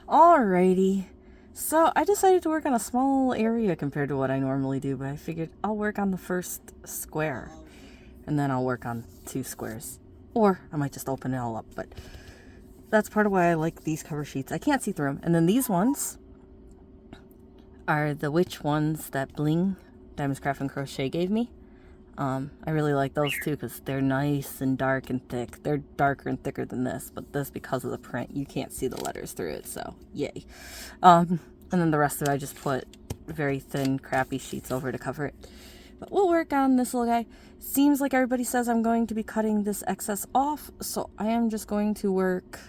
Alrighty. So I decided to work on a small area compared to what I normally do, but I figured I'll work on the first square and then I'll work on 2 squares. Or I might just open it all up, but that's part of why I like these cover sheets. I can't see through them. And then these ones are the witch ones that Bling Diamonds Craft and Crochet gave me. I really like those too because they're nice and dark and thick. They're darker and thicker than this, but this, because of the print, you can't see the letters through it, so yay. And then the rest of it, I just put very thin, crappy sheets over to cover it. But we'll work on this little guy. Seems like everybody says I'm going to be cutting this excess off, so I am just going to work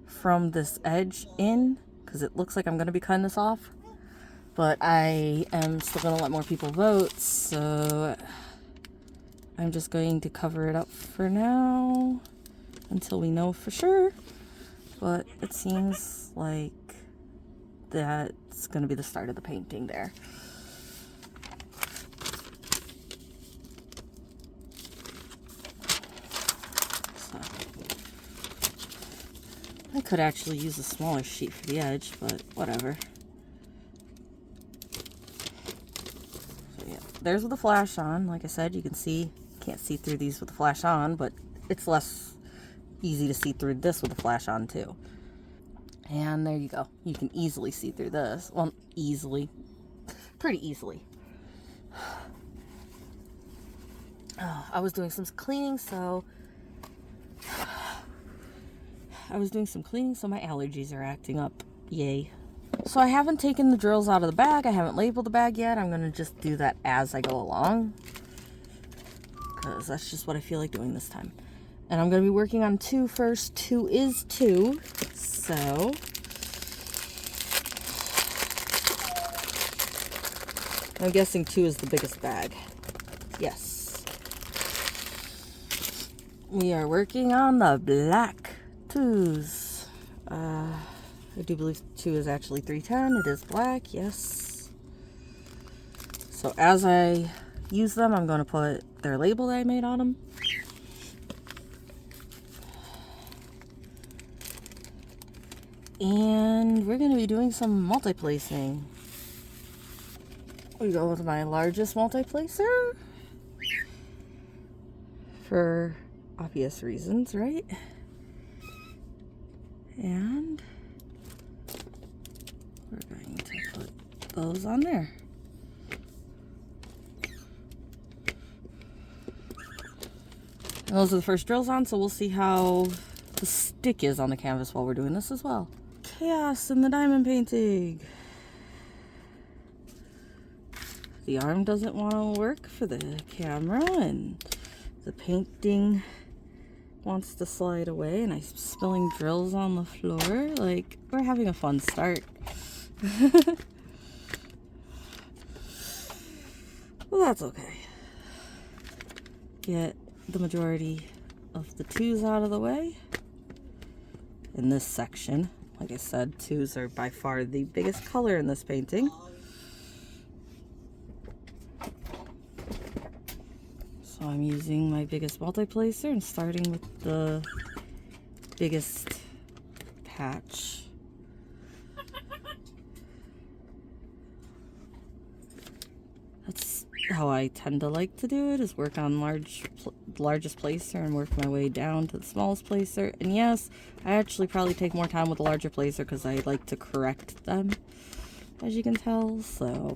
from this edge in, because it looks like I'm going to be cutting this off. But I am still going to let more people vote, so I'm just going to cover it up for now until we know for sure. But it seems like that's going to be the start of the painting there. So, I could actually use a smaller sheet for the edge, but whatever. So yeah, there's with the flash on. Like I said, you can see, can't see through these with the flash on, but it's less easy to see through this with the flash on too. And there you go. You can easily see through this. Well, easily. Pretty easily. I was doing some cleaning, so my allergies are acting up. Yay. So I haven't taken the drills out of the bag. I haven't labeled the bag yet. I'm going to just do that as I go along, because that's just what I feel like doing this time. And I'm going to be working on 2 first. 2 is 2. So I'm guessing 2 is the biggest bag. Yes. We are working on the black 2s. I do believe 2 is actually 310. It is black, yes. So as I use them, I'm going to put their label that I made on them. And we're going to be doing some multi-placing. We go with my largest multi-placer. For obvious reasons, right? And we're going to put those on there. And those are the first drills on, so we'll see how the stick is on the canvas while we're doing this as well. Chaos in the diamond painting. The arm doesn't want to work for the camera, and the painting wants to slide away, and I'm spilling drills on the floor. Like, we're having a fun start. Well, that's okay. Get the majority of the 2s out of the way in this section. Like I said, 2s are by far the biggest color in this painting. So I'm using my biggest multi-placer and starting with the biggest patch. That's how I tend to like to do it, is work on largest placer and work my way down to the smallest placer. And yes, I actually probably take more time with the larger placer because I like to correct them, as you can tell. So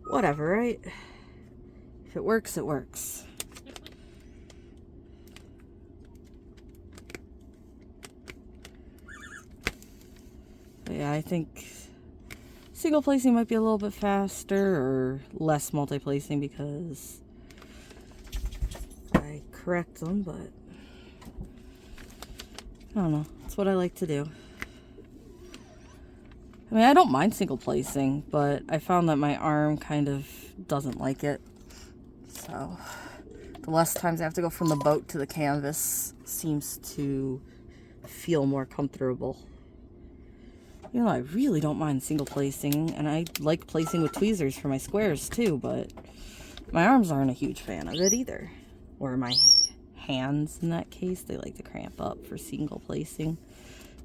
whatever, right? If it works, it works. But yeah, I think single placing might be a little bit faster or less multi-placing because I correct them, but I don't know. That's what I like to do. I mean, I don't mind single placing, but I found that my arm kind of doesn't like it. So the less times I have to go from the boat to the canvas seems to feel more comfortable. You know, I really don't mind single placing, and I like placing with tweezers for my squares too, but my arms aren't a huge fan of it either. Or my hands in that case, they like to cramp up for single placing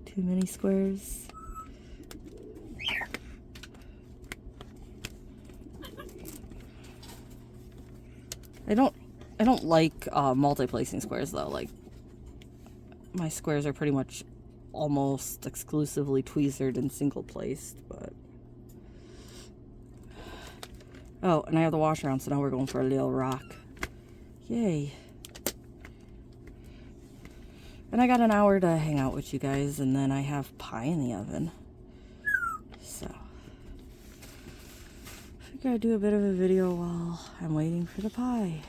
too many squares. I don't like multi-placing squares though. Like, my squares are pretty much almost exclusively tweezered and single placed, but oh, and I have the wash around, so now we're going for a little rock. Yay. And I got an hour to hang out with you guys, and then I have pie in the oven. So, I figured I'd do a bit of a video while I'm waiting for the pie.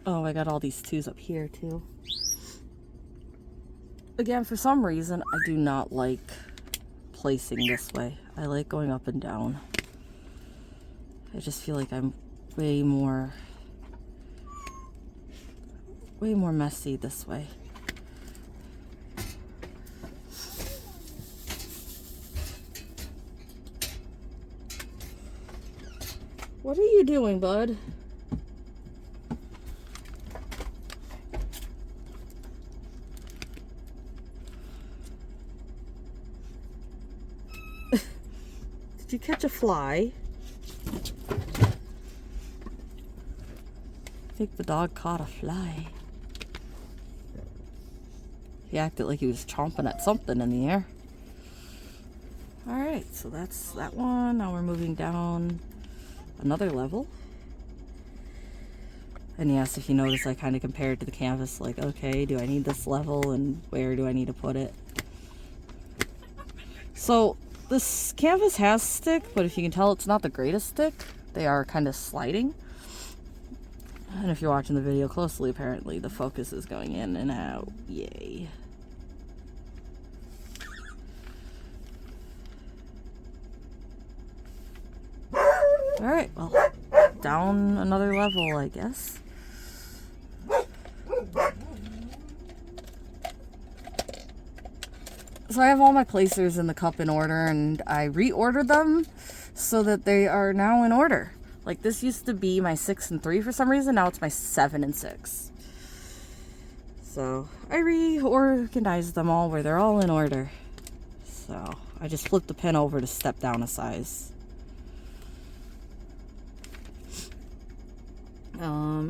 Oh, I got all these twos up here too. Again, for some reason, I do not like placing this way. I like going up and down. I just feel like I'm way more messy this way. What are you doing, bud? Did you catch a fly? I think the dog caught a fly. He acted like he was chomping at something in the air. Alright, so that's that one. Now we're moving down another level. And yes, if you notice, I kind of compared to the canvas, like, okay, do I need this level and where do I need to put it? So, this canvas has stick, but if you can tell, it's not the greatest stick. They are kind of sliding. And if you're watching the video closely, apparently the focus is going in and out. Yay. Alright, well, down another level, I guess. So I have all my placers in the cup in order, and I reordered them so that they are now in order. Like, this used to be my 6 and 3 for some reason, now it's my 7 and 6. So I reorganized them all where they're all in order. So I just flipped the pin over to step down a size.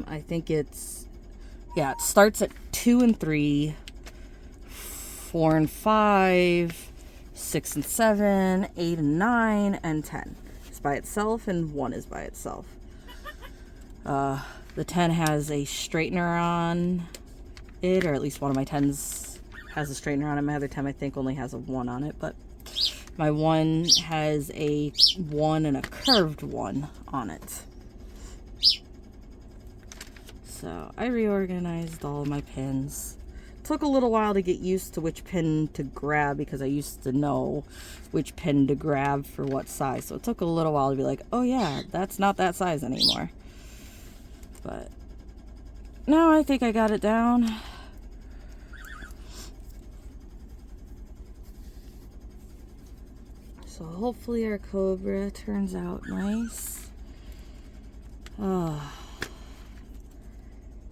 I think it's, yeah, it starts at 2 and 3, 4 and 5, 6 and 7, 8 and 9, and 10. It's by itself, and 1 is by itself. The 10 has a straightener on it, or at least one of my 10s has a straightener on it. My other 10, I think, only has a 1 on it, but my 1 has a 1 and a curved 1 on it. So I reorganized all of my pins. Took a little while to get used to which pin to grab, because I used to know which pin to grab for what size. So it took a little while to be like, oh yeah, that's not that size anymore. But now I think I got it down. So hopefully our Cobra turns out nice. Oh.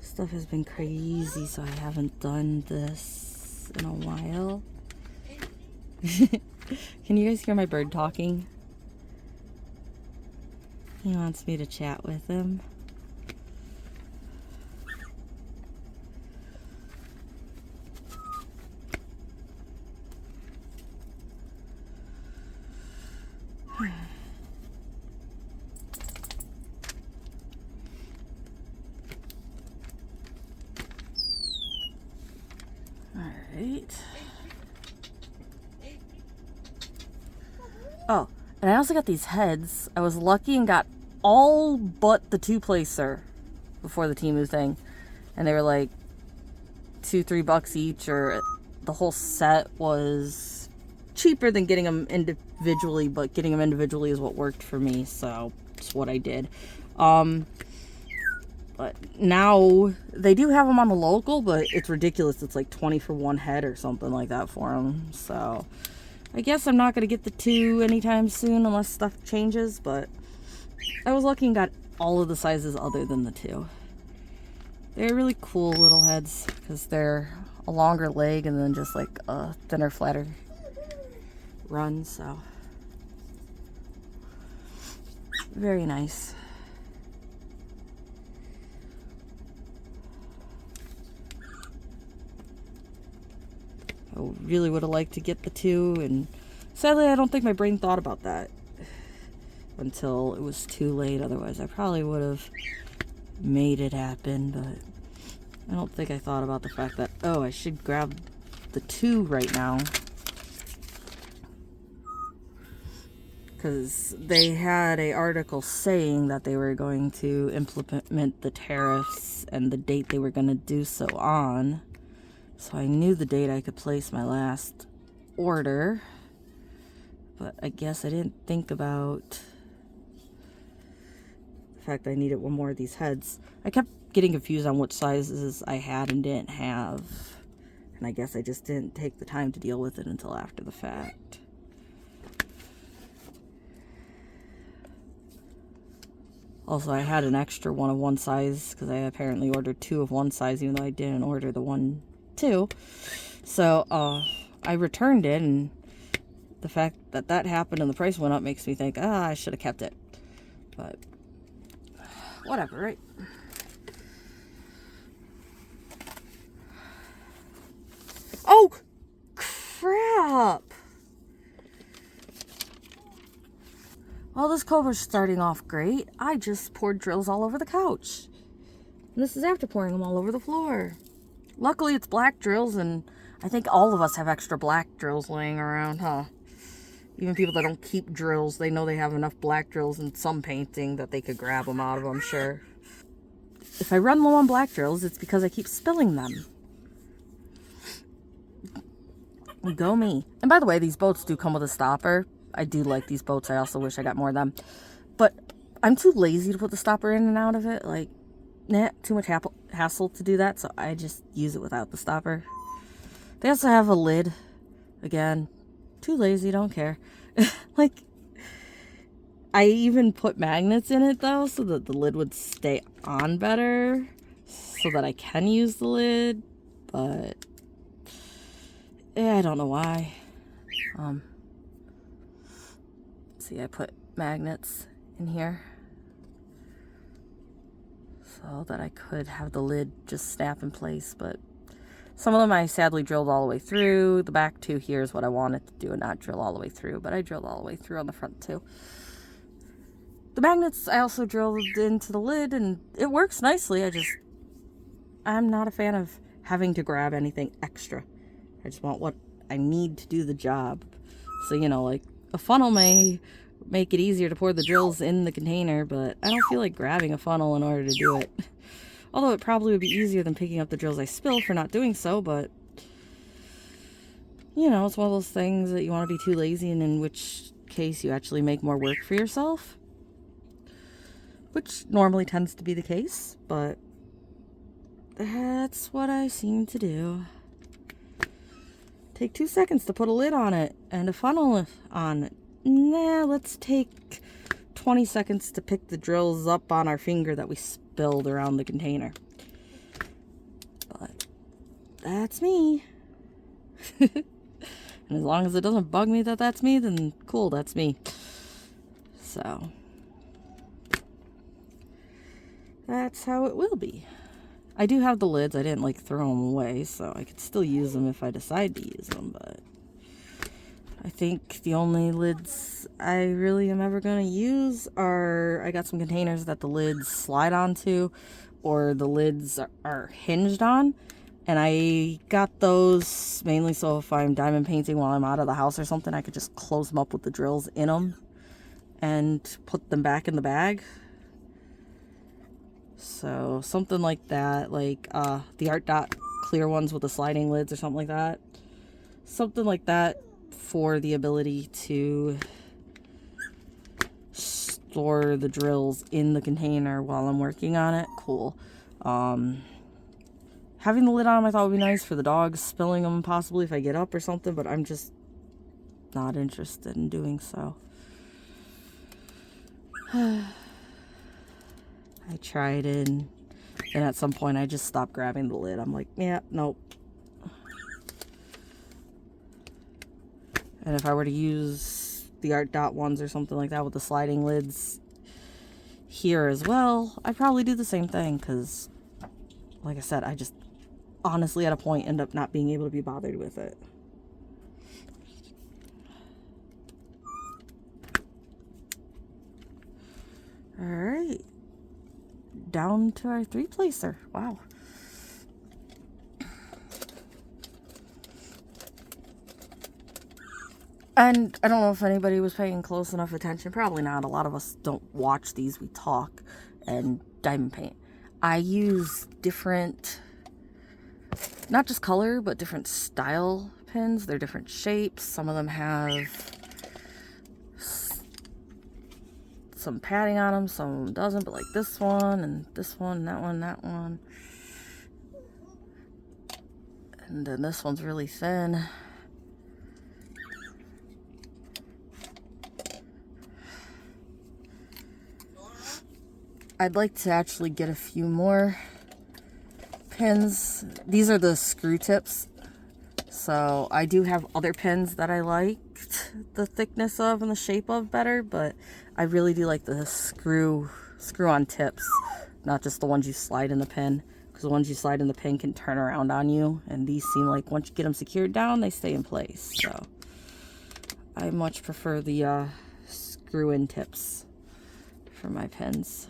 Stuff has been crazy, so I haven't done this in a while. Can you guys hear my bird talking? He wants me to chat with him. Oh, and I also got these heads. I was lucky and got all but the 2-placer before the Temu thing. And they were like $2-3 each, or the whole set was cheaper than getting them individually, but getting them individually is what worked for me, so it's what I did. But now they do have them on the local, but it's ridiculous. It's like 20 for one head or something like that for them. So I guess I'm not going to get the 2 anytime soon unless stuff changes, but I was lucky and got all of the sizes other than the 2. They're really cool little heads because they're a longer leg and then just like a thinner, flatter run. So very nice. I really would have liked to get the 2, and sadly I don't think my brain thought about that until it was too late. Otherwise I probably would have made it happen, but I don't think I thought about the fact that, oh, I should grab the 2 right now, because they had an article saying that they were going to implement the tariffs and the date they were going to do so on. So I knew the date I could place my last order, but I guess I didn't think about the fact that I needed one more of these heads. I kept getting confused on which sizes I had and didn't have, and I guess I just didn't take the time to deal with it until after the fact. Also, I had an extra one of one size because I apparently ordered 2 of one size even though I didn't order the 1 2. So I returned it, and the fact that that happened and the price went up makes me think, I should have kept it. But whatever, right? Oh, crap! Well, this cobra's starting off great. I just poured drills all over the couch. And this is after pouring them all over the floor. Luckily, it's black drills, and I think all of us have extra black drills laying around, huh? Even people that don't keep drills, they know they have enough black drills in some painting that they could grab them out of, I'm sure. If I run low on black drills, it's because I keep spilling them. Go me. And by the way, these boats do come with a stopper. I do like these boats. I also wish I got more of them. But I'm too lazy to put the stopper in and out of it. Like, too much hassle to do that, so I just use it without the stopper. They also have a lid. Again, too lazy, don't care. Like, I even put magnets in it, though, so that the lid would stay on better, so that I can use the lid, but I don't know why. See, I put magnets in here so that I could have the lid just snap in place, but some of them I sadly drilled all the way through. The back 2 here is what I wanted to do and not drill all the way through, but I drilled all the way through on the front too. The magnets I also drilled into the lid, and it works nicely. I'm not a fan of having to grab anything extra. I just want what I need to do the job. So, you know, like a funnel may make it easier to pour the drills in the container, but I don't feel like grabbing a funnel in order to do it. Although it probably would be easier than picking up the drills I spill for not doing so, but you know, it's one of those things that you want to be too lazy, and in which case you actually make more work for yourself, which normally tends to be the case, but that's what I seem to do. Take 2 seconds to put a lid on it and a funnel on it. Nah, let's take 20 seconds to pick the drills up on our finger that we spilled around the container. But that's me. And as long as it doesn't bug me that that's me, then cool, that's me. So that's how it will be. I do have the lids. I didn't like throw them away, so I could still use them if I decide to use them, but I think the only lids I really am ever going to use are, I got some containers that the lids slide onto, or the lids are hinged on, and I got those mainly so if I'm diamond painting while I'm out of the house or something, I could just close them up with the drills in them and put them back in the bag. So something like that, like the Art Dot clear ones with the sliding lids or something like that. Something like that for the ability to store the drills in the container while I'm working on it. Cool. Having the lid on them I thought would be nice for the dogs spilling them possibly if I get up or something, but I'm just not interested in doing so. I tried it, and at some point I just stopped grabbing the lid. I'm like, yeah, nope. And if I were to use the Art Dot ones or something like that with the sliding lids here as well, I'd probably do the same thing, because like I said, I just honestly at a point end up not being able to be bothered with it. All right, down to our 3-placer. Wow. And I don't know if anybody was paying close enough attention. Probably not. A lot of us don't watch these. We talk and diamond paint. I use different, not just color, but different style pins. They're different shapes. Some of them have some padding on them. Some of them doesn't, but like this one and this one, and that one, that one. And then this one's really thin. I'd like to actually get a few more pins. These are the screw tips. So I do have other pins that I liked the thickness of and the shape of better, but I really do like the screw on tips, not just the ones you slide in the pin, because the ones you slide in the pin can turn around on you, and these seem like once you get them secured down, they stay in place. So I much prefer the screw in tips for my pins.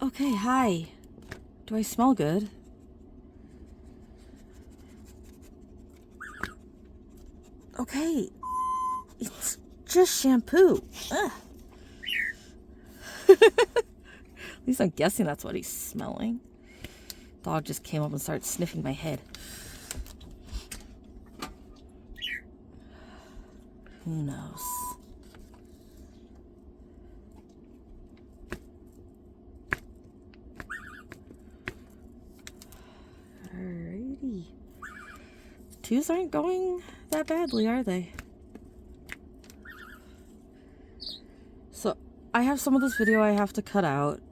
Okay, hi. Do I smell good? Okay, it's just shampoo. Ugh. At least I'm guessing that's what he's smelling. Dog just came up and started sniffing my head. Who knows? Alrighty. Twos aren't going that badly, are they? So, I have some of this video I have to cut out,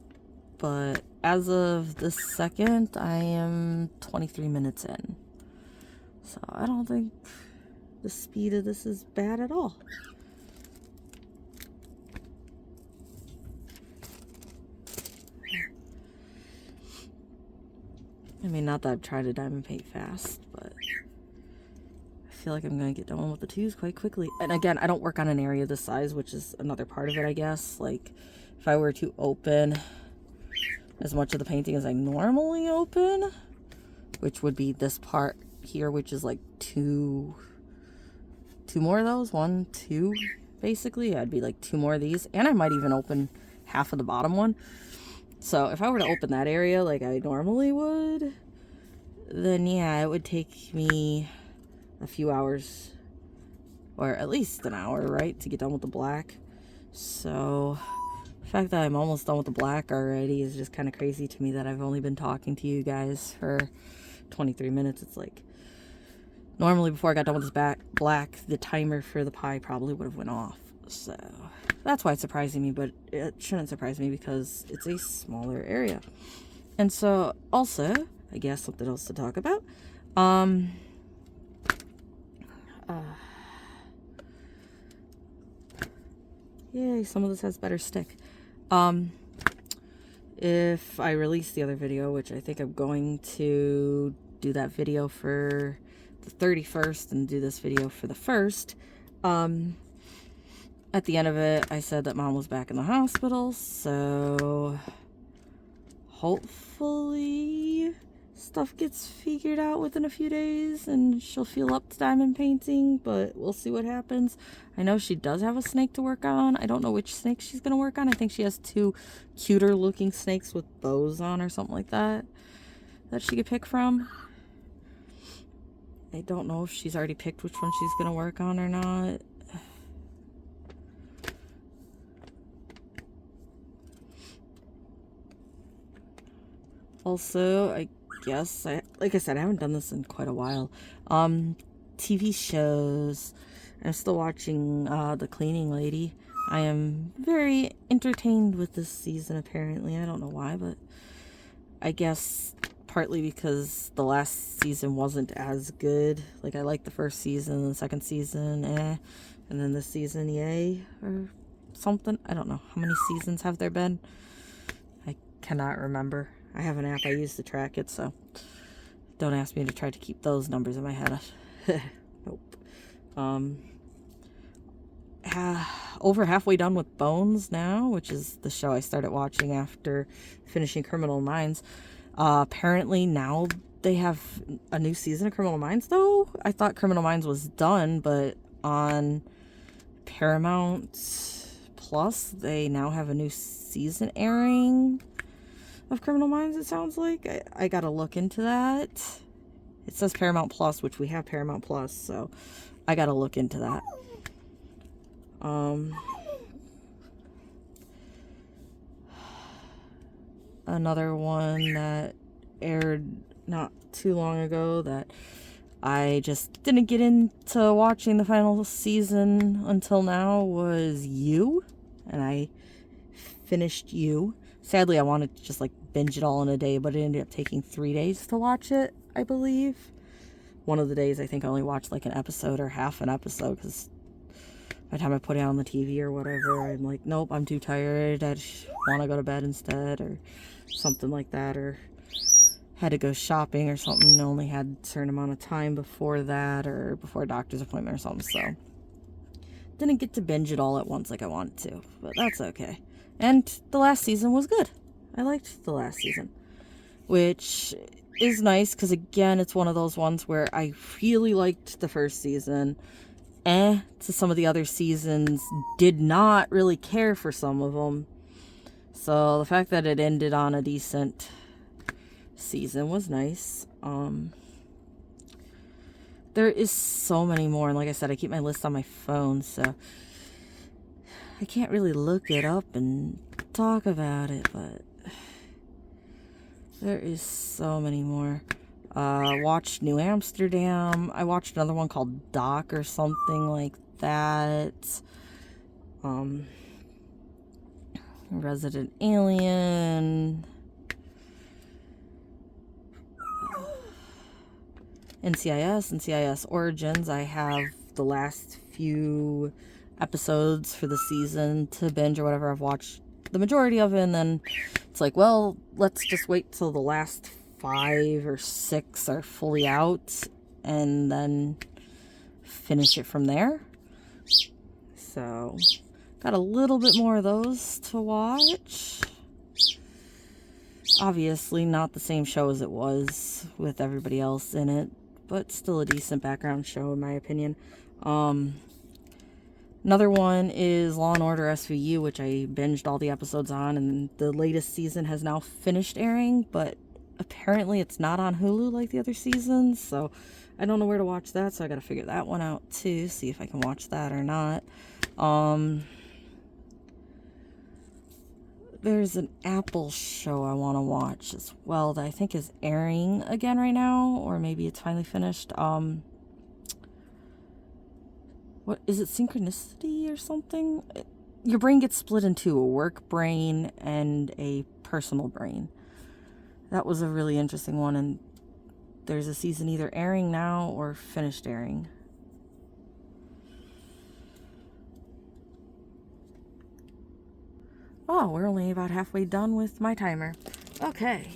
but as of this second, I am 23 minutes in. So, I don't think the speed of this is bad at all. I mean, not that I've tried to diamond paint fast, but I feel like I'm going to get done with the twos quite quickly. And again, I don't work on an area this size, which is another part of it, I guess. Like, if I were to open as much of the painting as I normally open, which would be this part here, which is like two more of those. 1, 2, basically. I'd be like 2 more of these. And I might even open half of the bottom one. So if I were to open that area like I normally would, then yeah, it would take me a few hours, or at least an hour, right, to get done with the black. So the fact that I'm almost done with the black already is just kind of crazy to me, that I've only been talking to you guys for 23 minutes. It's like, normally before I got done with this black, the timer for the pie probably would have went off. So that's why it's surprising me, but it shouldn't surprise me because it's a smaller area. And so also, I guess something else to talk about. Yay, some of this has better stick. If I release the other video, which I think I'm going to do that video for the 31st and do this video for the 1st, at the end of it, I said that Mom was back in the hospital, so hopefully stuff gets figured out within a few days and she'll feel up to diamond painting, but we'll see what happens. I know she does have a snake to work on. I don't know which snake she's going to work on. I think she has 2 cuter looking snakes with bows on or something like that she could pick from. I don't know if she's already picked which one she's going to work on or not. Also, I guess, like I said, I haven't done this in quite a while. TV shows. I'm still watching The Cleaning Lady. I am very entertained with this season, apparently. I don't know why, but I guess partly because the last season wasn't as good. Like, I liked the first season, the second season, and then this season, yay, or something. I don't know. How many seasons have there been? I cannot remember. I have an app I use to track it, so don't ask me to try to keep those numbers in my head. Nope. Over halfway done with Bones now, which is the show I started watching after finishing Criminal Minds. Apparently now they have a new season of Criminal Minds, though. I thought Criminal Minds was done, but on Paramount Plus, they now have a new season airing of Criminal Minds, it sounds like. I gotta look into that. It says Paramount Plus, which we have Paramount Plus, so I gotta look into that. Another one that aired not too long ago that I just didn't get into watching the final season until now was You, and I finished You. Sadly, I wanted to just like binge it all in a day, but it ended up taking 3 days to watch it, I believe. One of the days I think I only watched like an episode or half an episode, because by the time I put it on the TV or whatever, I'm like, nope, I'm too tired, I just want to go to bed instead, or something like that, or had to go shopping or something, only had a certain amount of time before that, or before a doctor's appointment or something, so didn't get to binge it all at once like I wanted to, but that's okay. And the last season was good. I liked the last season, which is nice, because again, it's one of those ones where I really liked the first season, to some of the other seasons, did not really care for some of them. So the fact that it ended on a decent season was nice. There is so many more, and like I said, I keep my list on my phone, so I can't really look it up and talk about it, but there is so many more. Watched New Amsterdam. I watched another one called Doc or something like that. Resident Alien. NCIS Origins. I have the last few episodes for the season to binge or whatever. I've watched the majority of it, and then it's like, well, let's just wait till the last 5 or 6 are fully out and then finish it from there. So got a little bit more of those to watch. Obviously not the same show as it was with everybody else in it, but still a decent background show in my opinion. Another one is Law & Order SVU, which I binged all the episodes on, and the latest season has now finished airing, but apparently it's not on Hulu like the other seasons, so I don't know where to watch that, so I gotta figure that one out too, see if I can watch that or not. There's an Apple show I want to watch as well that I think is airing again right now, or maybe it's finally finished. What is it, Synchronicity or something? Your brain gets split into a work brain and a personal brain. That was a really interesting one, and there's a season either airing now or finished airing. Oh, we're only about halfway done with my timer. Okay,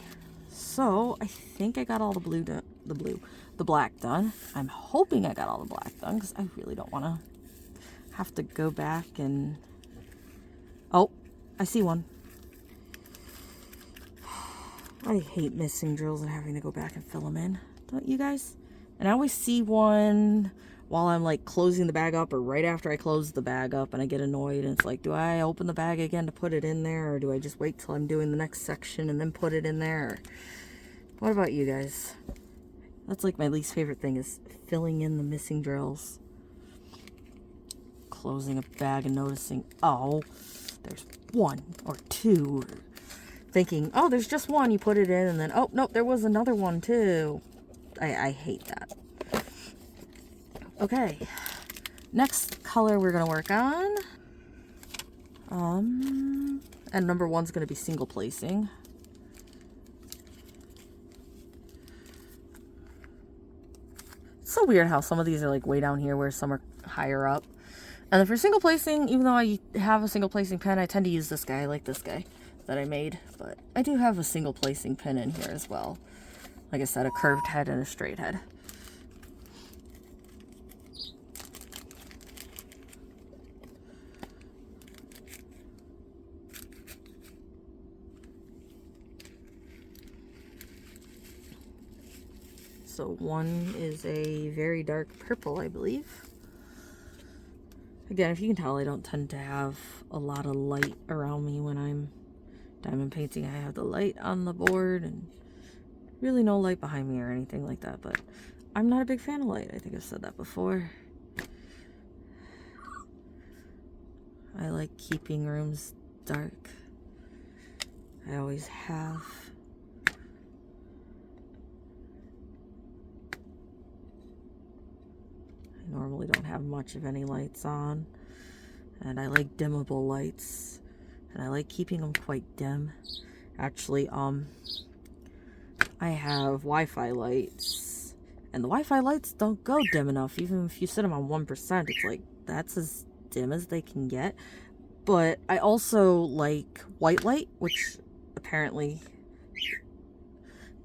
so I think I got all the black done. I'm hoping I got all the black done, because I really don't want to have to go back and... Oh, I see one. I hate missing drills and having to go back and fill them in. Don't you guys? And I always see one while I'm like closing the bag up, or right after I close the bag up, and I get annoyed, and it's like, do I open the bag again to put it in there, or do I just wait till I'm doing the next section and then put it in there? What about you guys? That's like my least favorite thing, is filling in the missing drills. Closing a bag and noticing, oh, there's 1 or 2. Thinking, oh, there's just 1, you put it in, and then, oh, nope, there was another one too. I hate that. Okay, Next color we're gonna work on, and number one's gonna be single placing. It's so weird how some of these are like way down here where some are higher up. And then for single placing, even though I have a single placing pen, I tend to use this guy. I like this guy that I made, but I do have a single placing pen in here as well. Like I said, a curved head and a straight head. So one is a very dark purple, I believe. Again, if you can tell, I don't tend to have a lot of light around me when I'm diamond painting. I have the light on the board and really no light behind me or anything like that, but I'm not a big fan of light. I think I've said that before. I like keeping rooms dark. I always have. I normally don't have much of any lights on, and I like dimmable lights, and I like keeping them quite dim. Actually, I have Wi-Fi lights, and the Wi-Fi lights don't go dim enough. Even if you set them on 1%, it's like, that's as dim as they can get. But I also like white light, which apparently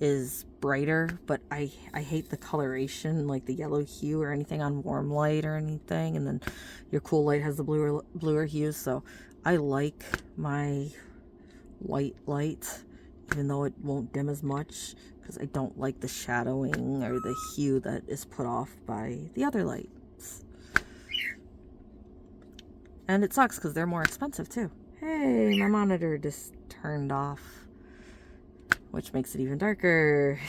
is brighter, but I hate the coloration, like the yellow hue or anything on warm light or anything, and then your cool light has the bluer hue. So I like my white light, even though it won't dim as much, because I don't like the shadowing or the hue that is put off by the other lights. And it sucks because they're more expensive too. Hey, my monitor just turned off, which makes it even darker.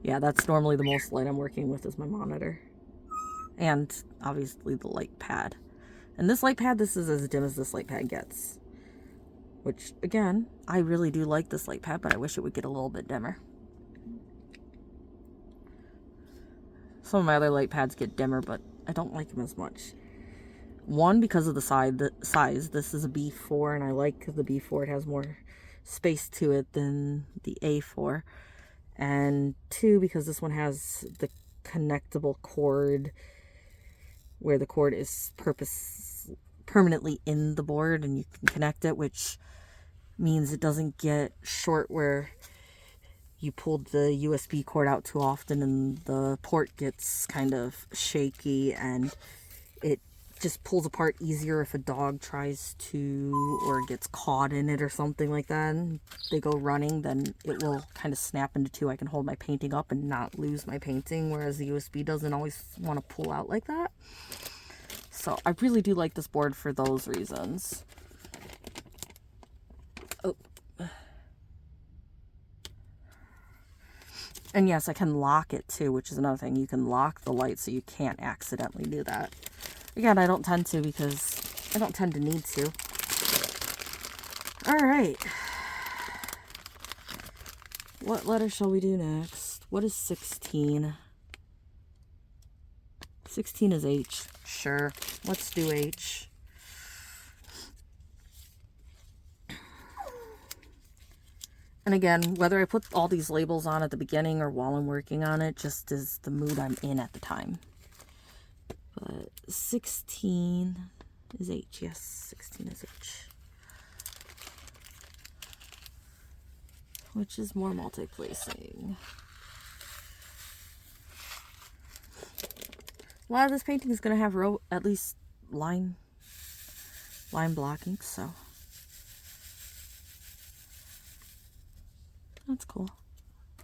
Yeah, that's normally the most light I'm working with is my monitor. And obviously the light pad. And this light pad, this is as dim as this light pad gets. Which, again, I really do like this light pad, but I wish it would get a little bit dimmer. Some of my other light pads get dimmer, but I don't like them as much. One, because of the size. This is a B4, and I like the B4. It has more space to it than the A4. And two, because this one has the connectable cord, where the cord is permanently in the board and you can connect it, which means it doesn't get short where you pulled the USB cord out too often and the port gets kind of shaky and it just pulls apart easier if a dog tries to or gets caught in it or something like that and they go running, then it will kind of snap into two. I can hold my painting up and not lose my painting, whereas the USB doesn't always want to pull out like that. So I really do like this board for those reasons. Oh. And yes, I can lock it too, which is another thing. You can lock the light so you can't accidentally do that. Again, I don't tend to because I don't tend to need to. Alright. What letter shall we do next? What is 16? 16 is H. Sure. Let's do H. And again, whether I put all these labels on at the beginning or while I'm working on it, just is the mood I'm in at the time. But 16 is H. Yes, 16 is H. Which is more multi-placing. A lot of this painting is going to have at least line blocking, so that's cool.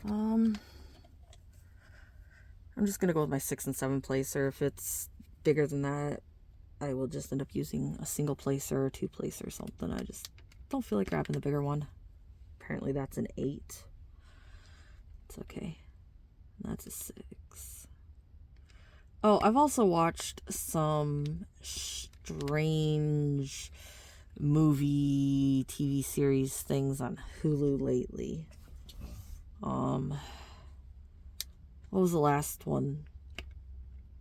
I'm just going to go with my 6 and 7 placer. If it's bigger than that, I will just end up using a single placer or 2 placer or something. I just don't feel like grabbing the bigger one. Apparently that's an 8. It's okay. That's a 6. Oh, I've also watched some strange movie, TV series things on Hulu lately. What was the last one?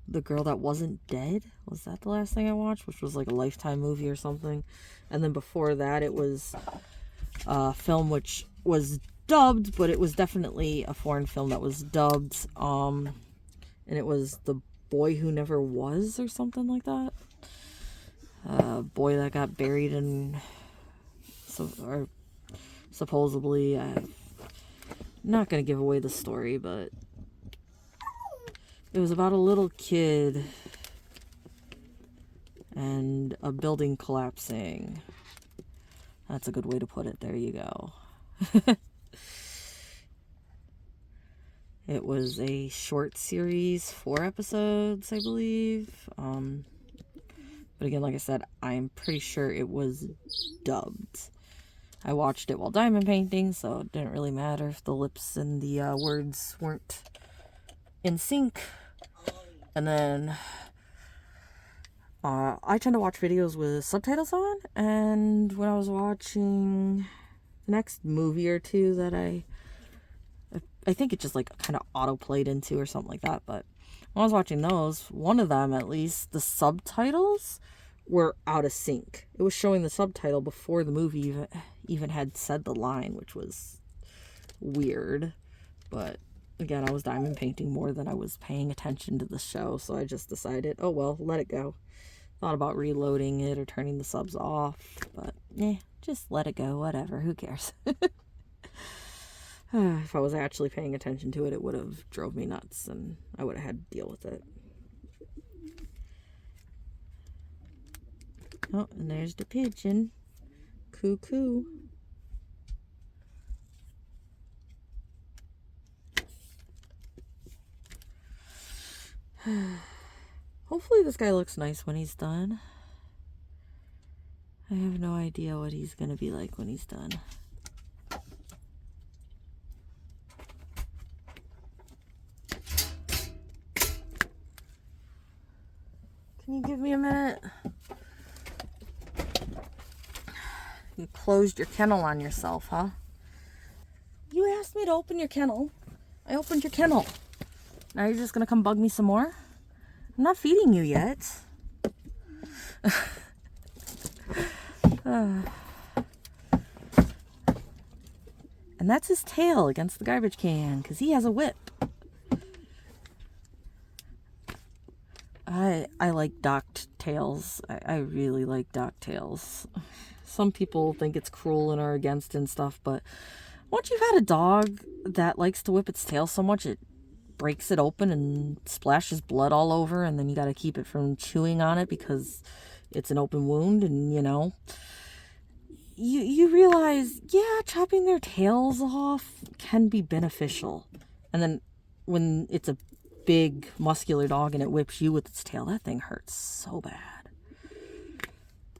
The Girl That Wasn't Dead. Was that the last thing I watched? Which was like a Lifetime movie or something. And then before that, it was a film which was dubbed, but it was definitely a foreign film that was dubbed. And it was The Boy Who Never Was, or something like that. Boy that got buried in, or supposedly, I'm not gonna give away the story, but it was about a little kid and a building collapsing. That's a good way to put it. There you go. It was a short series, 4 episodes, I believe. But again, like I said, I'm pretty sure it was dubbed. I watched it while diamond painting, so it didn't really matter if the lips and the words weren't in sync. And then I tend to watch videos with subtitles on, and when I was watching the next movie or two that I think it just like kind of auto-played into or something like that, but when I was watching those, one of them at least, the subtitles were out of sync. It was showing the subtitle before the movie even had said the line, which was weird. But again, I was diamond painting more than I was paying attention to the show, so I just decided, oh well, let it go. Thought about reloading it or turning the subs off, but just let it go, whatever, who cares. If I was actually paying attention to it, it would have drove me nuts, and I would have had to deal with it. Oh, and there's the pigeon. Cuckoo. Hopefully this guy looks nice when he's done. I have no idea what he's going to be like when he's done. Can you give me a minute? You closed your kennel on yourself, huh? You asked me to open your kennel. I opened your kennel. Now you're just going to come bug me some more? I'm not feeding you yet. And that's his tail against the garbage can, because he has a whip. I like docked tails. I really like docked tails. Some people think it's cruel and are against and stuff, but once you've had a dog that likes to whip its tail so much it breaks it open and splashes blood all over, and then you got to keep it from chewing on it because it's an open wound, and you realize, yeah, chopping their tails off can be beneficial. And then when it's a big muscular dog and it whips you with its tail, that thing hurts so bad.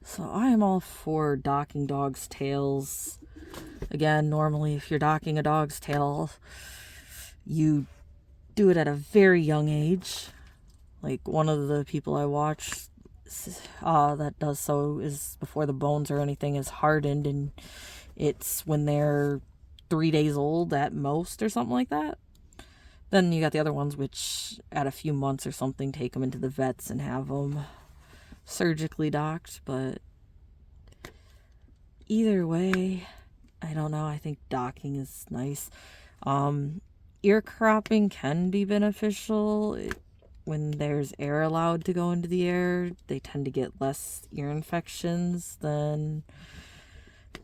So I am all for docking dogs' tails. Again, normally if you're docking a dog's tail, you do it at a very young age. Like one of the people I watch that does so is before the bones or anything is hardened, and it's when they're 3 days old at most or something like that. Then you got the other ones which at a few months or something take them into the vets and have them surgically docked. But either way, I don't know, I think docking is nice. Ear cropping can be beneficial. When there's air allowed to go into the air, they tend to get less ear infections than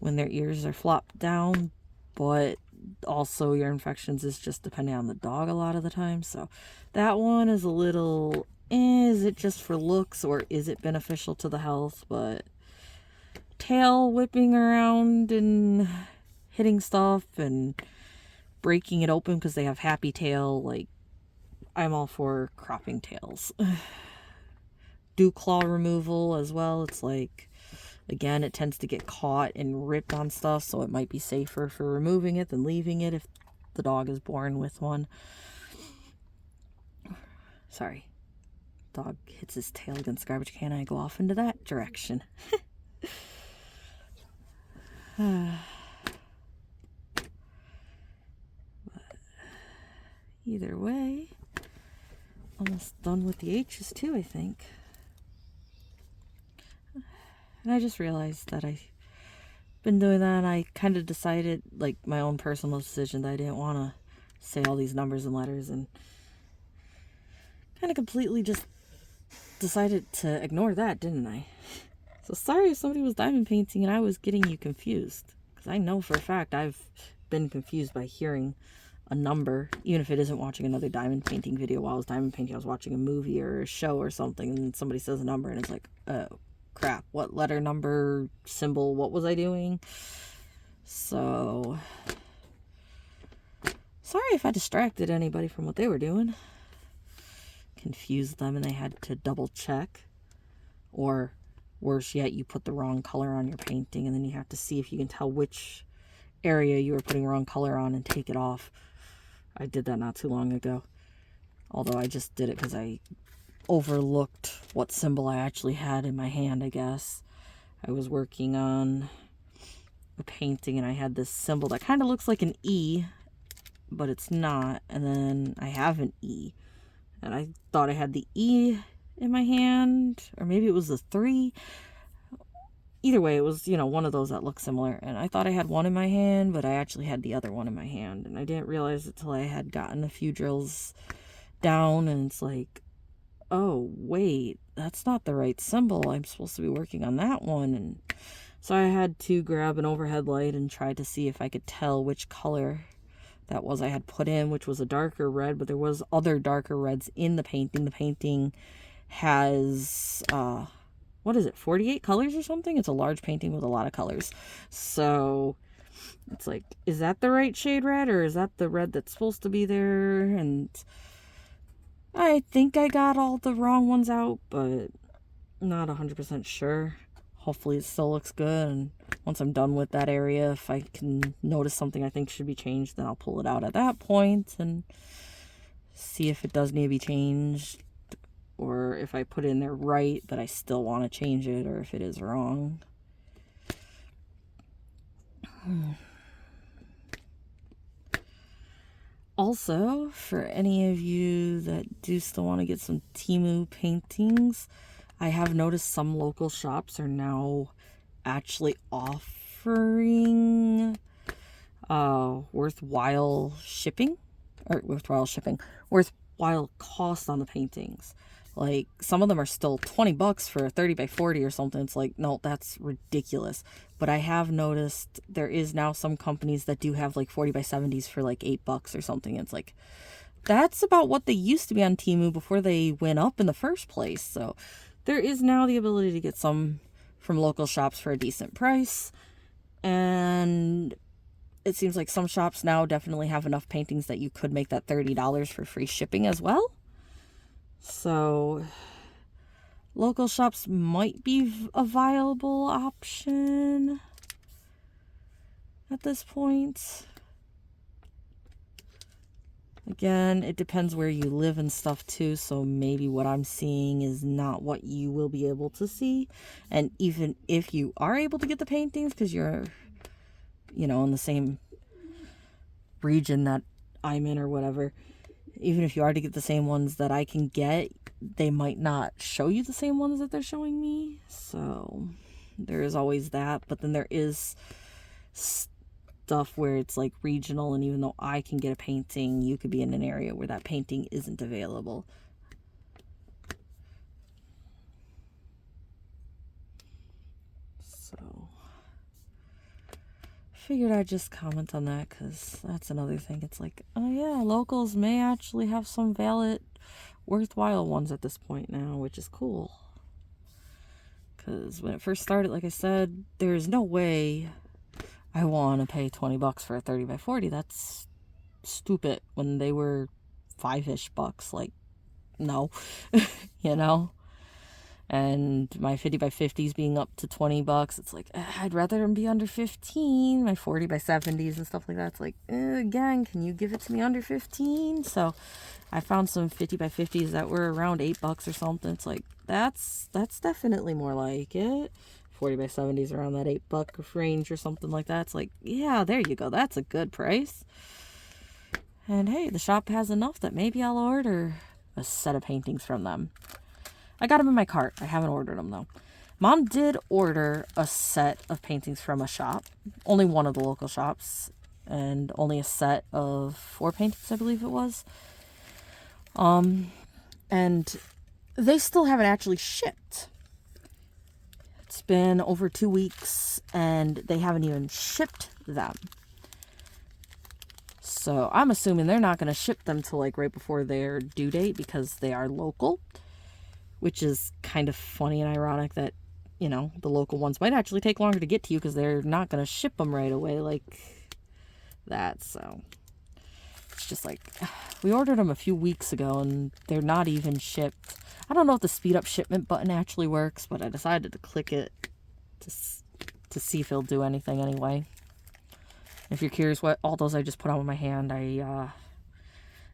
when their ears are flopped down. But also ear infections is just depending on the dog a lot of the time. So that one is a little, is it just for looks or is it beneficial to the health? But tail whipping around and hitting stuff and breaking it open because they have happy tail, like, I'm all for cropping tails. Do claw removal as well. It's like, again, it tends to get caught and ripped on stuff, so it might be safer for removing it than leaving it if the dog is born with one. Sorry. Dog hits his tail against the garbage can, I go off into that direction. But either way, almost done with the H's too, I think. And I just realized that I've been doing that, and I kind of decided, like, my own personal decision, that I didn't want to say all these numbers and letters, and kind of completely just decided to ignore that, didn't I? So sorry if somebody was diamond painting and I was getting you confused, because I know for a fact I've been confused by hearing a number, even if it isn't watching another diamond painting video. While I was diamond painting, I was watching a movie or a show or something, and somebody says a number and it's like, oh crap, what letter, number, symbol, what was I doing? So sorry if I distracted anybody from what they were doing, confused them, and they had to double check. Or worse yet, you put the wrong color on your painting, and then you have to see if you can tell which area you were putting wrong color on and take it off. I did that not too long ago, although I just did it because I overlooked what symbol I actually had in my hand, I guess. I was working on a painting and I had this symbol that kind of looks like an E, but it's not, and then I have an E, and I thought I had the E in my hand, or maybe it was the 3. Either way, it was, one of those that looked similar, and I thought I had one in my hand, but I actually had the other one in my hand, and I didn't realize it till I had gotten a few drills down, and it's like, oh wait, that's not the right symbol, I'm supposed to be working on that one. And so I had to grab an overhead light and try to see if I could tell which color that was I had put in, which was a darker red, but there was other darker reds in the painting. The painting has 48 colors or something? It's a large painting with a lot of colors. So it's like, is that the right shade red, or is that the red that's supposed to be there? And I think I got all the wrong ones out, but not 100% sure. Hopefully it still looks good, and once I'm done with that area, if I can notice something I think should be changed, then I'll pull it out at that point and see if it does need to be changed, or if I put it in there right, but I still want to change it, or if it is wrong. Also, for any of you that do still want to get some Temu paintings, I have noticed some local shops are now actually offering worthwhile cost on the paintings. Like, some of them are still $20 for a 30 by 40 or something. It's like, no, that's ridiculous. But I have noticed there is now some companies that do have like 40 by 70s for like $8 or something. It's like, that's about what they used to be on Temu before they went up in the first place. So there is now the ability to get some from local shops for a decent price. And it seems like some shops now definitely have enough paintings that you could make that $30 for free shipping as well. So local shops might be a viable option at this point. Again, it depends where you live and stuff too, so maybe what I'm seeing is not what you will be able to see. And even if you are able to get the paintings because you're, in the same region that I'm in or whatever, even if you are to get the same ones that I can get, they might not show you the same ones that they're showing me. So there is always that. But then there is stuff where it's like regional, and even though I can get a painting, you could be in an area where that painting isn't available. So figured I'd just comment on that, because that's another thing. It's like, oh yeah, locals may actually have some valid, worthwhile ones at this point now, which is cool. Because when it first started, like I said, there's no way I want to pay $20 for a 30 by 40. That's stupid. When they were $5-ish bucks, like, no, And my 50 by 50s being up to $20, it's like, I'd rather them be under 15. My 40 by 70s and stuff like that, it's like, again, can you give it to me under 15? So I found some 50 by 50s that were around $8 or something. It's like, that's definitely more like it. 40 by 70s around that $8 range or something like that. It's like, yeah, there you go. That's a good price. And hey, the shop has enough that maybe I'll order a set of paintings from them. I got them in my cart. I haven't ordered them though. Mom did order a set of paintings from a shop, only one of the local shops, and only a set of 4 paintings, I believe it was. And they still haven't actually shipped. It's been over 2 weeks and they haven't even shipped them. So I'm assuming they're not going to ship them till like right before their due date because they are local, which is kind of funny and ironic that, you know, the local ones might actually take longer to get to you because they're not going to ship them right away like that. So it's just like, we ordered them a few weeks ago and they're not even shipped. I don't know if the speed up shipment button actually works, but I decided to click it to see if it'll do anything anyway. If you're curious what all those I just put on with my hand, I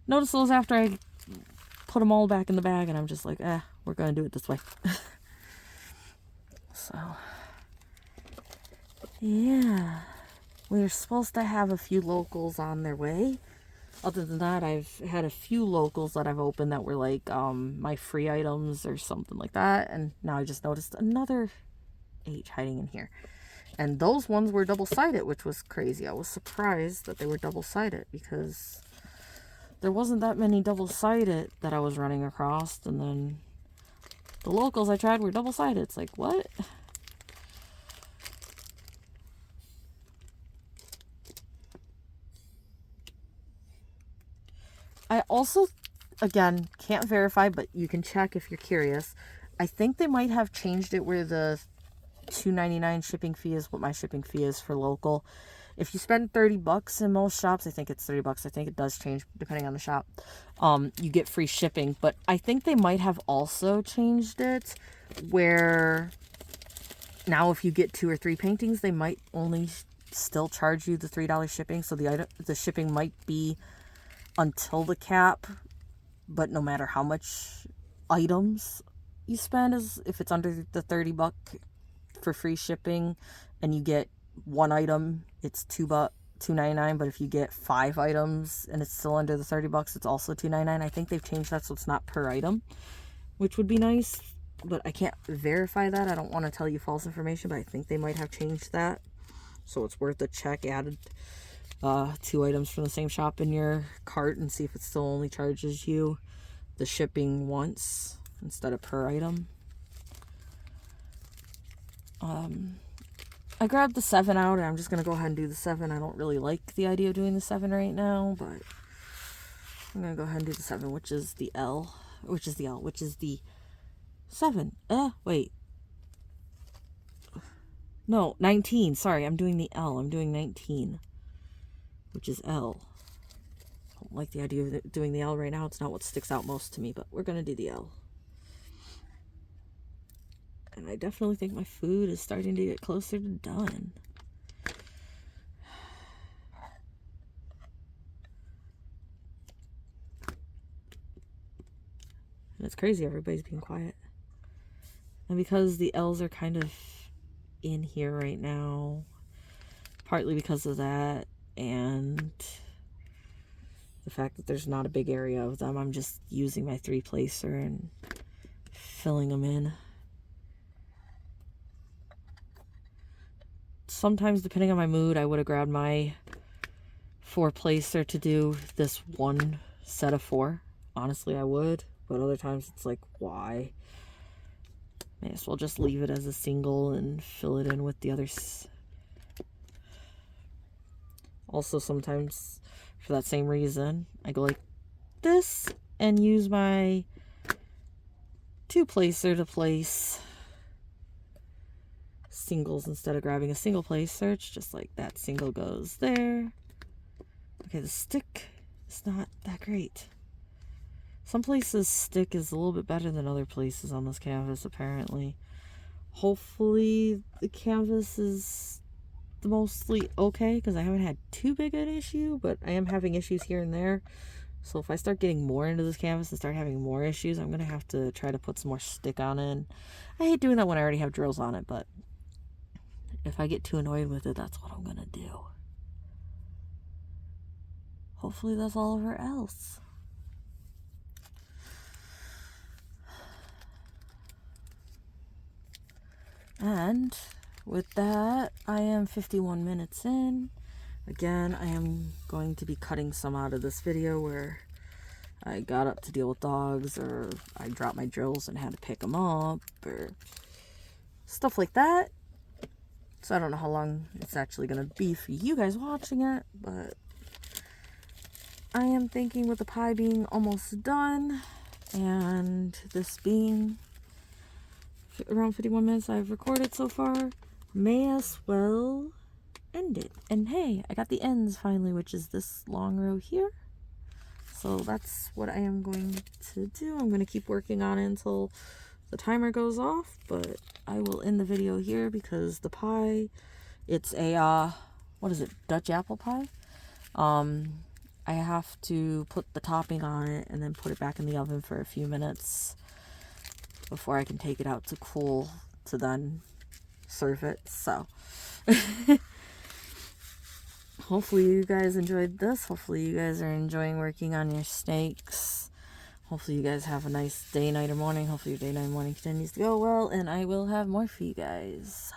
noticed those after I put them all back in the bag, and I'm just like, we're going to do it this way. So, yeah. We're supposed to have a few locals on their way. Other than that, I've had a few locals that I've opened that were like my free items or something like that. And now I just noticed another H hiding in here. And those ones were double-sided, which was crazy. I was surprised that they were double-sided because there wasn't that many double-sided that I was running across. And then the locals I tried were double-sided. It's like, what? I also, again, can't verify, but you can check if you're curious. I think they might have changed it where the $2.99 shipping fee is what my shipping fee is for local. If you spend $30 in most shops, I think it's $30. I think it does change depending on the shop. You get free shipping, but I think they might have also changed it where now if you get 2 or 3 paintings, they might only still charge you the $3 shipping. So the shipping might be until the cap, but no matter how much items you spend, if it's under the $30 for free shipping and you get 1 item, it's $2.99. But if you get 5 items and it's still under the $30, it's also $2.99. I think they've changed that so it's not per item, which would be nice, but I can't verify that. I don't want to tell you false information, but I think they might have changed that, so it's worth a check. Added 2 items from the same shop in your cart and see if it still only charges you the shipping once instead of per item. I grabbed the 7 out, and I'm just going to go ahead and do the 7. I don't really like the idea of doing the 7 right now, but I'm going to go ahead and do the 7, which is the 7. Wait. No, 19. Sorry, I'm doing the L. I'm doing 19, which is L. I don't like the idea of doing the L right now. It's not what sticks out most to me, but we're going to do the L. And I definitely think my food is starting to get closer to done. And it's crazy, everybody's being quiet. And because the L's are kind of in here right now, partly because of that, and the fact that there's not a big area of them, I'm just using my 3-placer and filling them in. Sometimes, depending on my mood, I would have grabbed my 4-placer to do this one set of 4. Honestly, I would. But other times, it's like, why? May as well just leave it as a single and fill it in with the others. Also, sometimes, for that same reason, I go like this and use my 2-placer to place singles instead of grabbing a single placer. It's just like that single goes there. Okay, the stick is not that great. Some places stick is a little bit better than other places on this canvas, apparently. Hopefully the canvas is mostly okay, because I haven't had too big an issue, but I am having issues here and there. So if I start getting more into this canvas and start having more issues, I'm going to have to try to put some more stick on it. I hate doing that when I already have drills on it, but if I get too annoyed with it, that's what I'm going to do. Hopefully that's all over else. And with that, I am 51 minutes in. Again, I am going to be cutting some out of this video where I got up to deal with dogs, or I dropped my drills and had to pick them up, or stuff like that. So I don't know how long it's actually going to be for you guys watching it, but I am thinking with the pie being almost done, and this being around 51 minutes I've recorded so far, may as well end it. And hey, I got the ends finally, which is this long row here. So that's what I am going to do. I'm going to keep working on it until the timer goes off, but I will end the video here because the pie, it's a, what is it, Dutch apple pie? I have to put the topping on it and then put it back in the oven for a few minutes before I can take it out to cool to then serve it. So hopefully you guys enjoyed this. Hopefully you guys are enjoying working on your steaks. Hopefully you guys have a nice day, night, or morning. Hopefully your day, night, morning continues to go well, and I will have more for you guys.